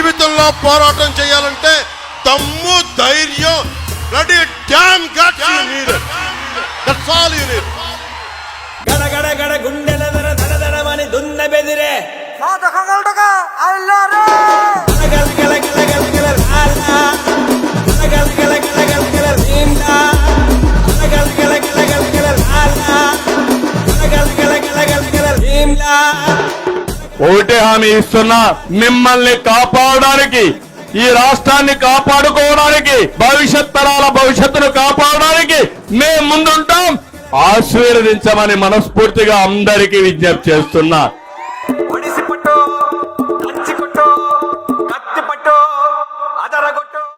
జీవితంలో పోరాటం చేయాలంటే దమ్ము, ధైర్యం, ready damn guts you need. That's all you need. గడ గడ గుండెల దర దర దరమని దున్న బెదిరే సాధకంగల్టగా అల్లారే గల గల గల గల గల లాలా గల గల గల గల గల లీలా గల గల గల గల గల లాలా గల గల గల గల గల లీలా. ఒకటే హామీ ఇస్తున్నా, మిమ్మల్ని కాపాడడానికి, ఈ రాష్ట్రాన్ని కాపాడుకోవడానికి, భవిష్యత్ తరాల భవిష్యత్తును కాపాడడానికి మేము ముందుంటాం. ఆశీర్వదించమని మనస్ఫూర్తిగా అందరికీ విజ్ఞప్తి చేస్తున్నా.